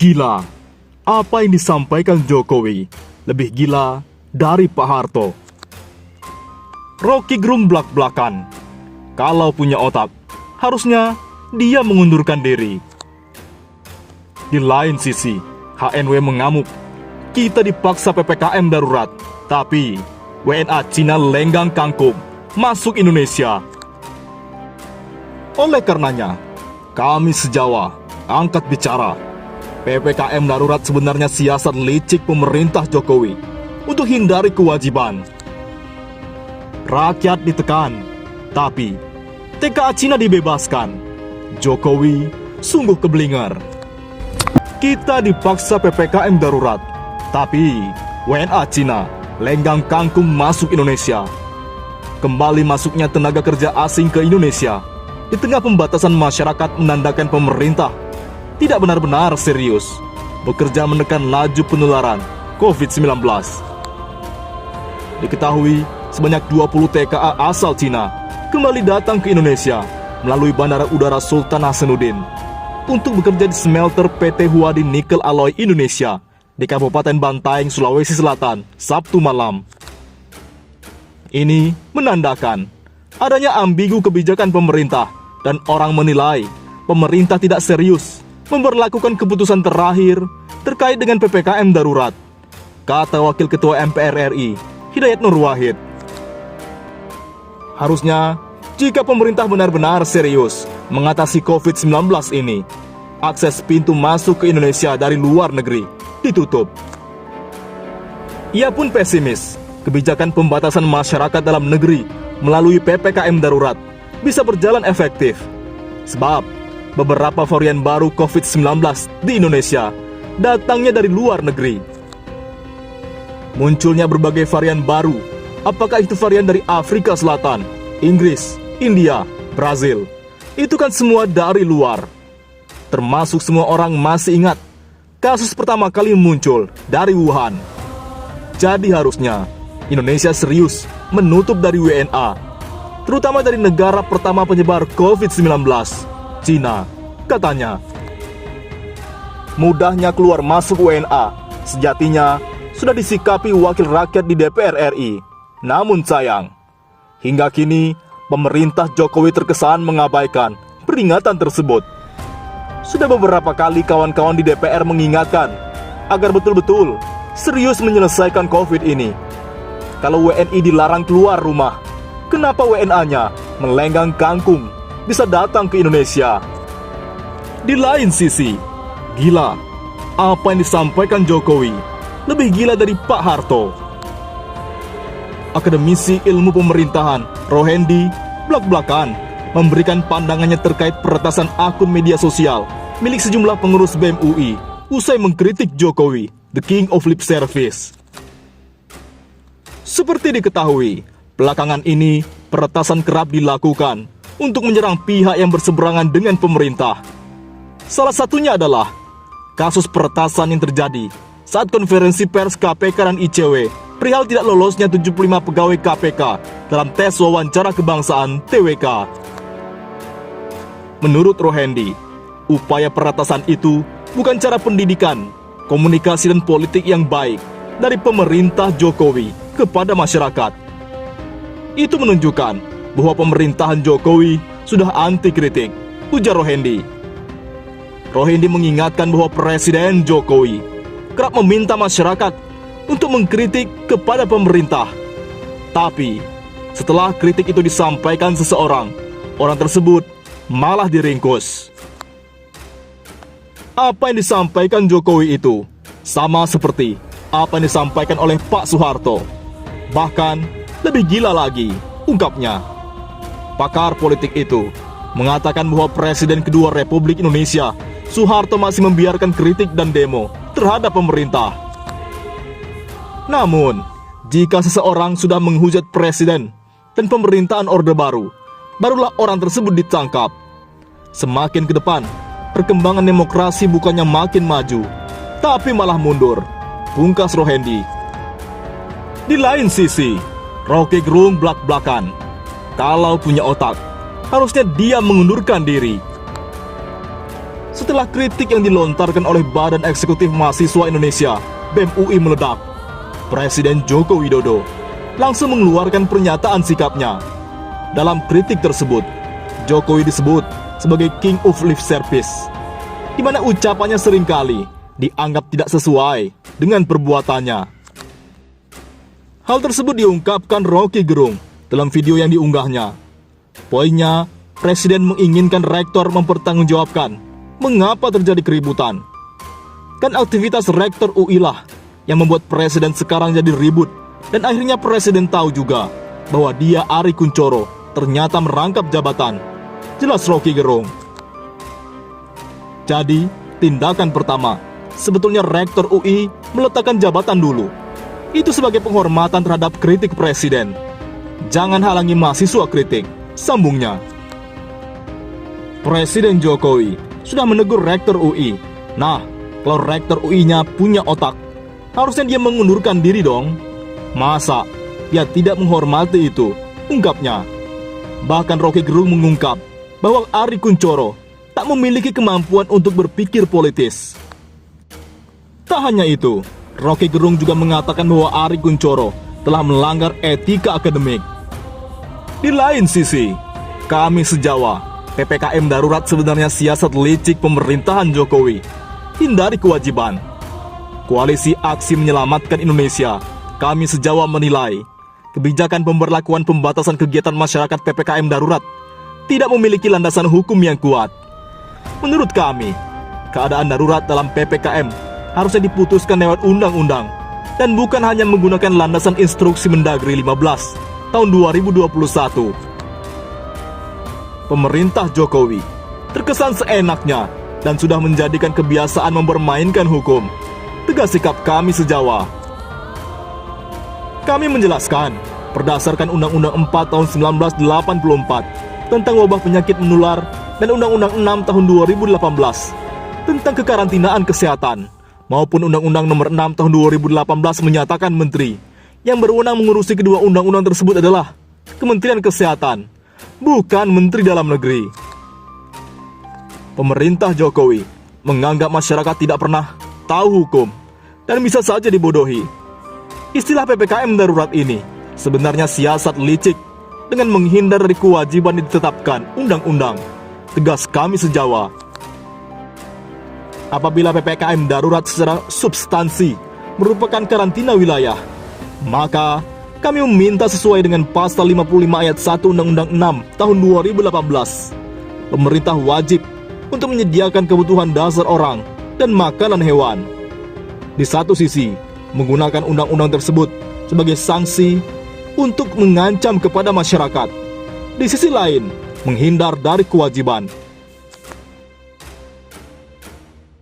Gila, apa yang disampaikan Jokowi lebih gila dari Pak Harto. Rocky Gerung blak-blakan. Kalau punya otak, harusnya dia mengundurkan diri. Di lain sisi, HNW mengamuk. Kita dipaksa PPKM darurat, tapi WNA Cina lenggang kangkung masuk Indonesia. Oleh karenanya, kami sejawa angkat bicara. PPKM darurat sebenarnya siasat licik pemerintah Jokowi untuk hindari kewajiban. Rakyat ditekan, tapi TKA Cina dibebaskan. Jokowi sungguh keblinger. Kita dipaksa PPKM darurat, tapi WNA Cina lenggang kangkung masuk Indonesia. Kembali masuknya tenaga kerja asing ke Indonesia di tengah pembatasan masyarakat menandakan pemerintah tidak benar-benar serius bekerja menekan laju penularan COVID-19. Diketahui sebanyak 20 TKA asal Cina kembali datang ke Indonesia melalui Bandara Udara Sultan Hasanuddin untuk bekerja di smelter PT Huadi Nikel Alloy Indonesia di Kabupaten Bantaeng, Sulawesi Selatan, Sabtu malam. Ini menandakan adanya ambigu kebijakan pemerintah dan orang menilai pemerintah tidak serius memberlakukan keputusan terakhir terkait dengan PPKM darurat, kata Wakil Ketua MPR RI, Hidayat Nur Wahid. Harusnya, jika pemerintah benar-benar serius mengatasi COVID-19 ini, akses pintu masuk ke Indonesia dari luar negeri ditutup. Ia pun pesimis, kebijakan pembatasan masyarakat dalam negeri melalui PPKM darurat bisa berjalan efektif. Sebab, beberapa varian baru COVID-19 di Indonesia datangnya dari luar negeri. Munculnya berbagai varian baru, apakah itu varian dari Afrika Selatan, Inggris, India, Brazil, itu kan semua dari luar. Termasuk semua orang masih ingat kasus pertama kali muncul dari Wuhan. Jadi harusnya Indonesia serius menutup dari WNA, terutama dari negara pertama penyebar COVID-19, Cina, katanya. Mudahnya keluar masuk WNA sejatinya sudah disikapi wakil rakyat di DPR RI. Namun sayang, hingga kini pemerintah Jokowi terkesan mengabaikan peringatan tersebut. Sudah beberapa kali kawan-kawan di DPR mengingatkan agar betul-betul serius menyelesaikan COVID ini. Kalau WNI dilarang keluar rumah, kenapa WNA-nya melenggang kangkung bisa datang ke Indonesia? Di lain sisi, gila, apa yang disampaikan Jokowi lebih gila dari Pak Harto. Akademisi Ilmu Pemerintahan Rohendi blak-blakan memberikan pandangannya terkait peretasan akun media sosial milik sejumlah pengurus BEM UI usai mengkritik Jokowi, the king of lip service. Seperti diketahui, belakangan ini peretasan kerap dilakukan untuk menyerang pihak yang berseberangan dengan pemerintah. Salah satunya adalah kasus peretasan yang terjadi saat konferensi pers KPK dan ICW perihal tidak lolosnya 75 pegawai KPK dalam tes wawancara kebangsaan TWK. Menurut Rohendi, upaya peretasan itu bukan cara pendidikan, komunikasi dan politik yang baik dari pemerintah Jokowi kepada masyarakat. Itu menunjukkan bahwa pemerintahan Jokowi sudah anti kritik, ujar Rohendi. Rohendi mengingatkan bahwa Presiden Jokowi kerap meminta masyarakat untuk mengkritik kepada pemerintah. Tapi, setelah kritik itu disampaikan seseorang, orang tersebut malah diringkus. Apa yang disampaikan Jokowi itu sama seperti apa yang disampaikan oleh Pak Soeharto. Bahkan lebih gila lagi, ungkapnya. Pakar politik itu mengatakan bahwa Presiden kedua Republik Indonesia, Soeharto, masih membiarkan kritik dan demo terhadap pemerintah. Namun, jika seseorang sudah menghujat Presiden dan pemerintahan Orde Baru, barulah orang tersebut ditangkap. Semakin ke depan, perkembangan demokrasi bukannya makin maju, tapi malah mundur, pungkas Rohendi. Di lain sisi, Rocky Gerung blak-blakan. Kalau punya otak, harusnya dia mengundurkan diri. setelah kritik yang dilontarkan oleh Badan Eksekutif Mahasiswa Indonesia (BEM UI) meledak, Presiden Joko Widodo langsung mengeluarkan pernyataan sikapnya. Dalam kritik tersebut, Jokowi disebut sebagai King of Lip Service, di mana ucapannya seringkali dianggap tidak sesuai dengan perbuatannya. Hal tersebut diungkapkan Rocky Gerung dalam video yang diunggahnya. Poinnya, Presiden menginginkan rektor mempertanggungjawabkan mengapa terjadi keributan. Kan aktivitas rektor UI lah yang membuat Presiden sekarang jadi ribut, dan akhirnya Presiden tahu juga bahwa dia, Ari Kunchoro, ternyata merangkap jabatan. Jelas Rocky Gerung. Jadi, tindakan pertama, sebetulnya rektor UI meletakkan jabatan dulu. Itu sebagai penghormatan terhadap kritik Presiden. Jangan halangi mahasiswa kritik, sambungnya. Presiden Jokowi sudah menegur rektor UI. Nah, kalau rektor UI-nya punya otak, harusnya dia mengundurkan diri dong. Masa dia tidak menghormati itu, ungkapnya. Bahkan Rocky Gerung mengungkap bahwa Ari Kunchoro tak memiliki kemampuan untuk berpikir politis. Tak hanya itu, Rocky Gerung juga mengatakan bahwa Ari Kunchoro telah melanggar etika akademik. Di lain sisi, kami sejawa, PPKM darurat sebenarnya siasat licik pemerintahan Jokowi. Hindari kewajiban. Koalisi Aksi Menyelamatkan Indonesia, kami sejawa menilai kebijakan pemberlakuan pembatasan kegiatan masyarakat PPKM darurat tidak memiliki landasan hukum yang kuat. Menurut kami, keadaan darurat dalam PPKM harusnya diputuskan lewat undang-undang dan bukan hanya menggunakan landasan instruksi Mendagri 15 tahun 2021. Pemerintah Jokowi terkesan seenaknya dan sudah menjadikan kebiasaan mempermainkan hukum. Tegas sikap kami sejawa. Kami menjelaskan, berdasarkan Undang-Undang 4 tahun 1984 tentang wabah penyakit menular dan Undang-Undang 6 tahun 2018 tentang kekarantinaan kesehatan, maupun Undang-Undang nomor 6 tahun 2018 menyatakan menteri yang berwenang mengurusi kedua undang-undang tersebut adalah Kementerian Kesehatan, bukan Menteri Dalam Negeri. Pemerintah Jokowi menganggap masyarakat tidak pernah tahu hukum dan bisa saja dibodohi. Istilah PPKM darurat ini sebenarnya siasat licik dengan menghindar dari kewajiban yang ditetapkan undang-undang. Tegas kami sejawa. Apabila PPKM darurat secara substansi merupakan karantina wilayah, maka kami meminta sesuai dengan pasal 55 ayat 1 Undang-Undang 6 tahun 2018. Pemerintah wajib untuk menyediakan kebutuhan dasar orang dan makanan hewan. Di satu sisi, menggunakan undang-undang tersebut sebagai sanksi untuk mengancam kepada masyarakat. Di sisi lain, menghindar dari kewajiban